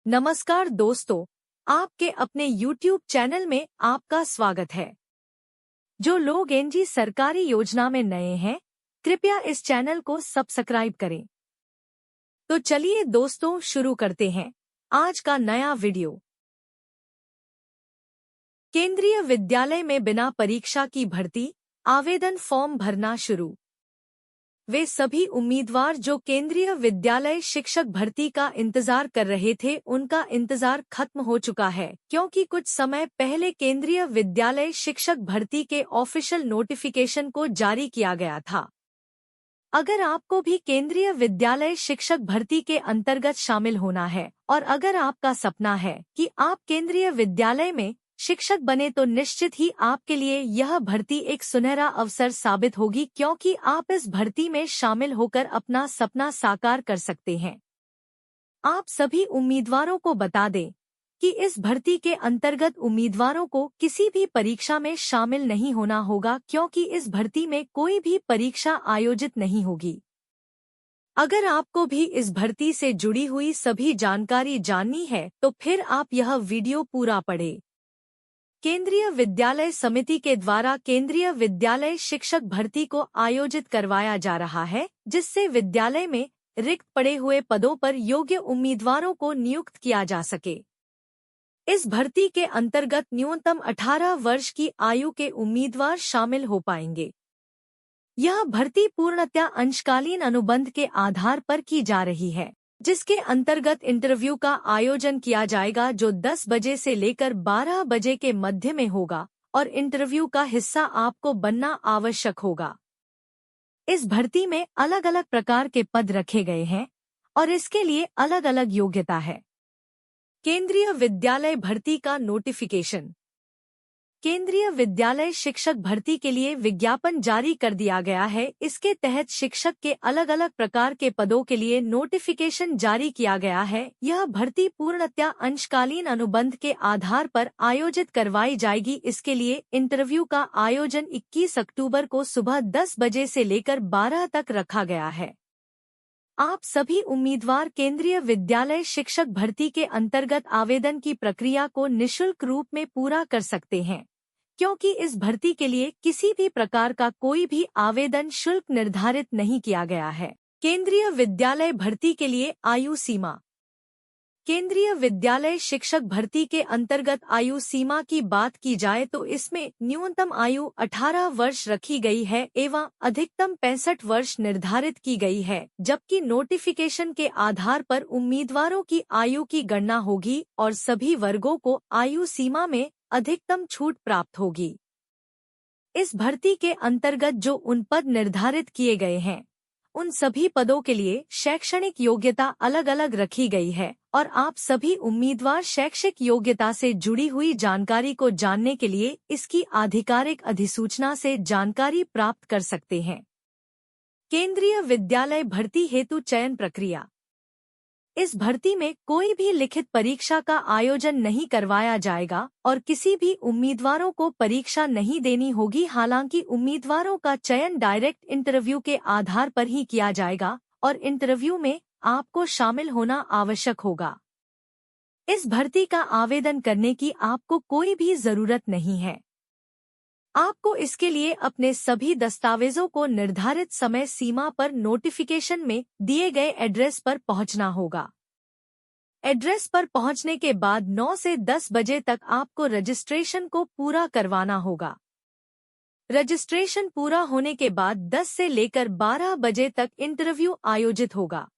नमस्कार दोस्तों, आपके अपने YouTube चैनल में आपका स्वागत है। जो लोग एनजी सरकारी योजना में नए हैं, कृपया इस चैनल को सब्सक्राइब करें। तो चलिए दोस्तों शुरू करते हैं आज का नया वीडियो। केंद्रीय विद्यालय में बिना परीक्षा की भर्ती, आवेदन फॉर्म भरना शुरू। वे सभी उम्मीदवार जो केंद्रीय विद्यालय शिक्षक भर्ती का इंतजार कर रहे थे, उनका इंतजार खत्म हो चुका है, क्योंकि कुछ समय पहले केंद्रीय विद्यालय शिक्षक भर्ती के ऑफिशियल नोटिफिकेशन को जारी किया गया था। अगर आपको भी केंद्रीय विद्यालय शिक्षक भर्ती के अंतर्गत शामिल होना है और अगर आपका सपना है कि आप केंद्रीय विद्यालय में शिक्षक बने, तो निश्चित ही आपके लिए यह भर्ती एक सुनहरा अवसर साबित होगी, क्योंकि आप इस भर्ती में शामिल होकर अपना सपना साकार कर सकते हैं। आप सभी उम्मीदवारों को बता दें कि इस भर्ती के अंतर्गत उम्मीदवारों को किसी भी परीक्षा में शामिल नहीं होना होगा, क्योंकि इस भर्ती में कोई भी परीक्षा आयोजित नहीं होगी। अगर आपको भी इस भर्ती से जुड़ी हुई सभी जानकारी जाननी है, तो फिर आप यह वीडियो पूरा पढ़ें। केंद्रीय विद्यालय समिति के द्वारा केंद्रीय विद्यालय शिक्षक भर्ती को आयोजित करवाया जा रहा है, जिससे विद्यालय में रिक्त पड़े हुए पदों पर योग्य उम्मीदवारों को नियुक्त किया जा सके। इस भर्ती के अंतर्गत न्यूनतम 18 वर्ष की आयु के उम्मीदवार शामिल हो पाएंगे। यह भर्ती पूर्णतः अंशकालीन अनुबंध के आधार पर की जा रही है, जिसके अंतर्गत इंटरव्यू का आयोजन किया जाएगा, जो 10 बजे से लेकर 12 बजे के मध्य में होगा, और इंटरव्यू का हिस्सा आपको बनना आवश्यक होगा। इस भर्ती में अलग अलग प्रकार के पद रखे गए हैं और इसके लिए अलग अलग योग्यता है। केंद्रीय विद्यालय भर्ती का नोटिफिकेशन। केंद्रीय विद्यालय शिक्षक भर्ती के लिए विज्ञापन जारी कर दिया गया है। इसके तहत शिक्षक के अलग अलग प्रकार के पदों के लिए नोटिफिकेशन जारी किया गया है। यह भर्ती पूर्णतः अंशकालीन अनुबंध के आधार पर आयोजित करवाई जाएगी। इसके लिए इंटरव्यू का आयोजन 21 अक्टूबर को सुबह 10 बजे से लेकर 12 तक रखा गया है। आप सभी उम्मीदवार केंद्रीय विद्यालय शिक्षक भर्ती के अंतर्गत आवेदन की प्रक्रिया को निःशुल्क रूप में पूरा कर सकते हैं, क्योंकि इस भर्ती के लिए किसी भी प्रकार का कोई भी आवेदन शुल्क निर्धारित नहीं किया गया है। केंद्रीय विद्यालय भर्ती के लिए आयु सीमा। केंद्रीय विद्यालय शिक्षक भर्ती के अंतर्गत आयु सीमा की बात की जाए तो इसमें न्यूनतम आयु 18 वर्ष रखी गई है एवं अधिकतम 65 वर्ष निर्धारित की गई है, जबकि नोटिफिकेशन के आधार पर उम्मीदवारों की आयु की गणना होगी और सभी वर्गों को आयु सीमा में अधिकतम छूट प्राप्त होगी। इस भर्ती के अंतर्गत जो उन पद निर्धारित किए गए हैं, उन सभी पदों के लिए शैक्षणिक योग्यता अलग अलग रखी गई है और आप सभी उम्मीदवार शैक्षिक योग्यता से जुड़ी हुई जानकारी को जानने के लिए इसकी आधिकारिक अधिसूचना से जानकारी प्राप्त कर सकते हैं। केंद्रीय विद्यालय भर्ती हेतु चयन प्रक्रिया। इस भर्ती में कोई भी लिखित परीक्षा का आयोजन नहीं करवाया जाएगा और किसी भी उम्मीदवारों को परीक्षा नहीं देनी होगी। हालांकि उम्मीदवारों का चयन डायरेक्ट इंटरव्यू के आधार पर ही किया जाएगा और इंटरव्यू में आपको शामिल होना आवश्यक होगा। इस भर्ती का आवेदन करने की आपको कोई भी जरूरत नहीं है। आपको इसके लिए अपने सभी दस्तावेजों को निर्धारित समय सीमा पर नोटिफिकेशन में दिए गए एड्रेस पर पहुंचना होगा। एड्रेस पर पहुंचने के बाद 9 से 10 बजे तक आपको रजिस्ट्रेशन को पूरा करवाना होगा। रजिस्ट्रेशन पूरा होने के बाद 10 से लेकर 12 बजे तक इंटरव्यू आयोजित होगा।